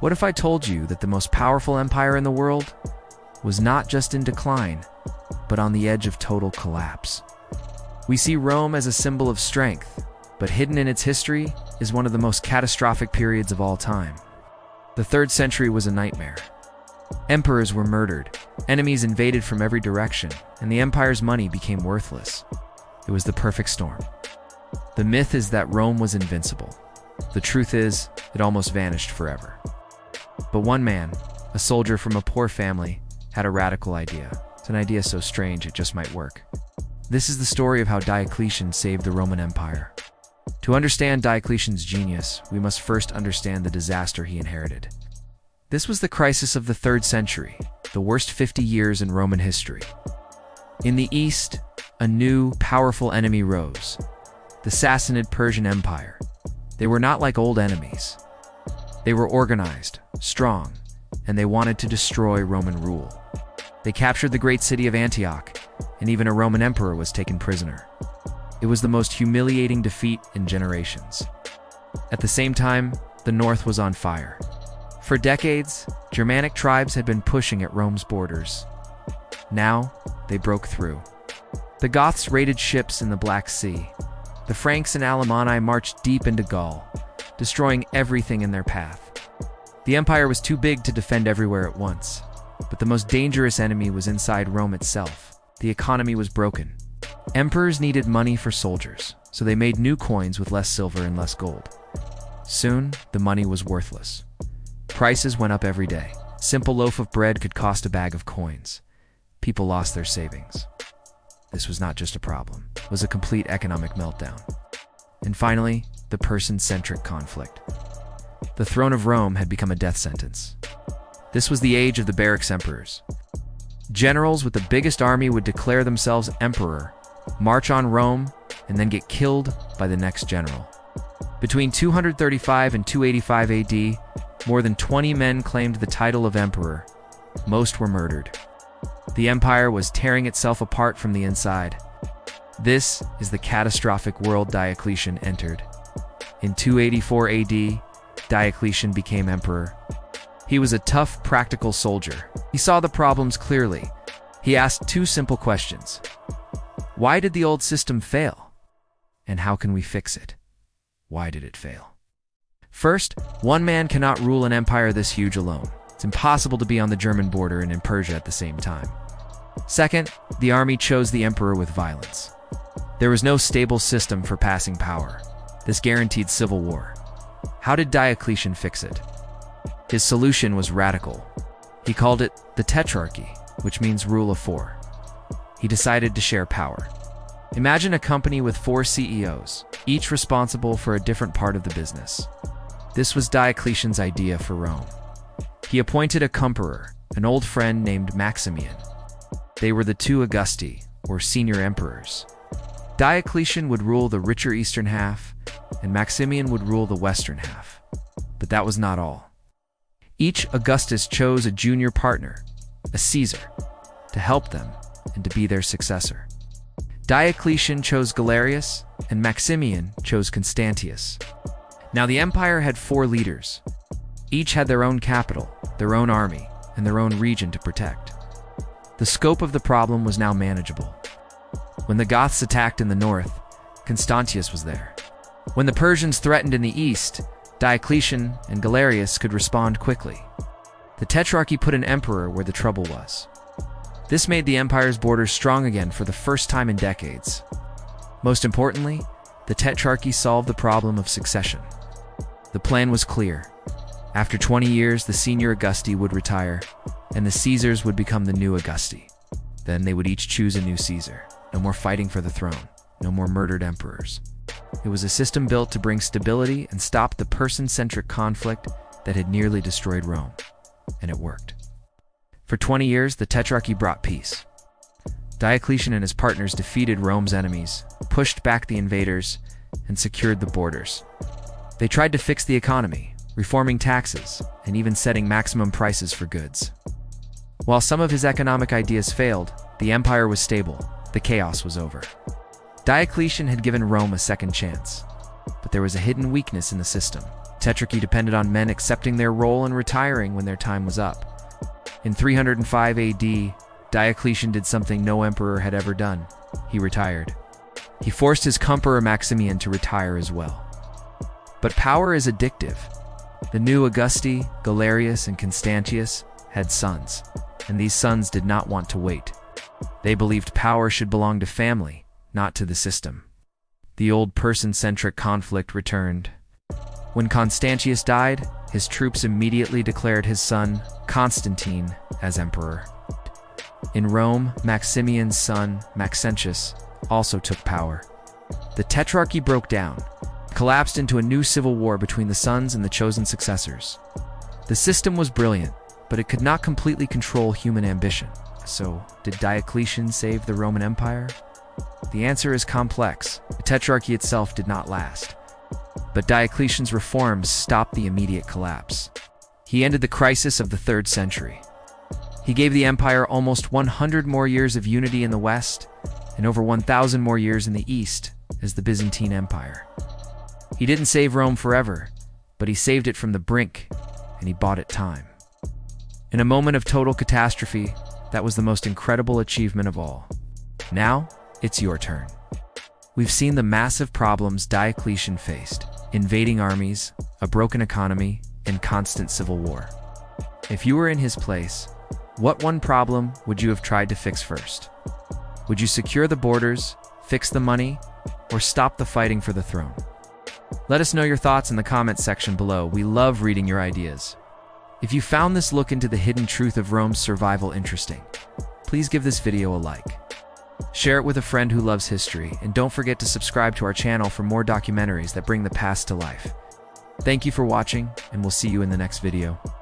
What if I told you that the most powerful empire in the world was not just in decline, but on the edge of total collapse? We see Rome as a symbol of strength, but hidden in its history is one of the most catastrophic periods of all time. The 3rd century was a nightmare. Emperors were murdered, enemies invaded from every direction, and the empire's money became worthless. It was the perfect storm. The myth is that Rome was invincible. The truth is, it almost vanished forever. But one man, a soldier from a poor family, had a radical idea. It's an idea so strange it just might work. This is the story of how Diocletian saved the Roman Empire. To understand Diocletian's genius, we must first understand the disaster he inherited. This was the crisis of the 3rd century, the worst 50 years in Roman history. In the east, a new, powerful enemy rose, the Sassanid Persian Empire. They were not like old enemies. They were organized, strong, and they wanted to destroy Roman rule. They captured the great city of Antioch, and even a Roman emperor was taken prisoner. It was the most humiliating defeat in generations. At the same time, the north was on fire. For decades, Germanic tribes had been pushing at Rome's borders. Now, they broke through. The Goths raided ships in the Black Sea. The Franks and Alemanni marched deep into Gaul, destroying everything in their path. The empire was too big to defend everywhere at once, but the most dangerous enemy was inside Rome itself. The economy was broken. Emperors needed money for soldiers, so they made new coins with less silver and less gold. Soon, the money was worthless. Prices went up every day. A simple loaf of bread could cost a bag of coins. People lost their savings. This was not just a problem, it was a complete economic meltdown. And finally, the person-centric conflict. The throne of Rome had become a death sentence. This was the age of the Barracks Emperors. Generals with the biggest army would declare themselves emperor, march on Rome, and then get killed by the next general. Between 235 and 285 AD, more than 20 men claimed the title of emperor. Most were murdered. The empire was tearing itself apart from the inside. This is the catastrophic world Diocletian entered. In 284 AD, Diocletian became emperor. He was a tough, practical soldier. He saw the problems clearly. He asked 2 simple questions. Why did the old system fail? And how can we fix it? Why did it fail? First, one man cannot rule an empire this huge alone. It's impossible to be on the German border and in Persia at the same time. Second, the army chose the emperor with violence. There was no stable system for passing power. This guaranteed civil war. How did Diocletian fix it? His solution was radical. He called it the Tetrarchy, which means rule of 4. He decided to share power. Imagine a company with 4 CEOs, each responsible for a different part of the business. This was Diocletian's idea for Rome. He appointed a cumberer, an old friend named Maximian. They were the 2 Augusti, or senior emperors. Diocletian would rule the richer eastern half, and Maximian would rule the western half. But that was not all. Each Augustus chose a junior partner, a Caesar, to help them and to be their successor. Diocletian chose Galerius, and Maximian chose Constantius. Now the empire had 4 leaders. Each had their own capital, their own army, and their own region to protect. The scope of the problem was now manageable. When the Goths attacked in the north, Constantius was there. When the Persians threatened in the east, Diocletian and Galerius could respond quickly. The Tetrarchy put an emperor where the trouble was. This made the empire's borders strong again for the first time in decades. Most importantly, the Tetrarchy solved the problem of succession. The plan was clear. After 20 years, the senior Augusti would retire, and the Caesars would become the new Augusti. Then they would each choose a new Caesar. No more fighting for the throne. No more murdered emperors. It was a system built to bring stability and stop the person-centric conflict that had nearly destroyed Rome. And it worked. For 20 years, the Tetrarchy brought peace. Diocletian and his partners defeated Rome's enemies, pushed back the invaders, and secured the borders. They tried to fix the economy, reforming taxes, and even setting maximum prices for goods. While some of his economic ideas failed, the empire was stable. The chaos was over. Diocletian had given Rome a second chance, but there was a hidden weakness in the system. Tetrarchy depended on men accepting their role and retiring when their time was up. In 305 AD, Diocletian did something no emperor had ever done. He retired. He forced his cumberer Maximian to retire as well. But power is addictive. The new Augusti, Galerius, and Constantius had sons, and these sons did not want to wait. They believed power should belong to family, not to the system. The old person-centric conflict returned. When Constantius died, his troops immediately declared his son, Constantine, as emperor. In Rome, Maximian's son, Maxentius, also took power. The Tetrarchy broke down, collapsed into a new civil war between the sons and the chosen successors. The system was brilliant, but it could not completely control human ambition. So, did Diocletian save the Roman Empire? The answer is complex. The Tetrarchy itself did not last. But Diocletian's reforms stopped the immediate collapse. He ended the crisis of the 3rd century. He gave the empire almost 100 more years of unity in the West, and over 1,000 more years in the East as the Byzantine Empire. He didn't save Rome forever, but he saved it from the brink, and he bought it time. In a moment of total catastrophe, that was the most incredible achievement of all. Now, it's your turn. We've seen the massive problems Diocletian faced: invading armies, a broken economy, and constant civil war. If you were in his place, what one problem would you have tried to fix first? Would you secure the borders, fix the money, or stop the fighting for the throne? Let us know your thoughts in the comments section below. We love reading your ideas. If you found this look into the hidden truth of Rome's survival interesting, please give this video a like. Share it with a friend who loves history, and don't forget to subscribe to our channel for more documentaries that bring the past to life. Thank you for watching, and we'll see you in the next video.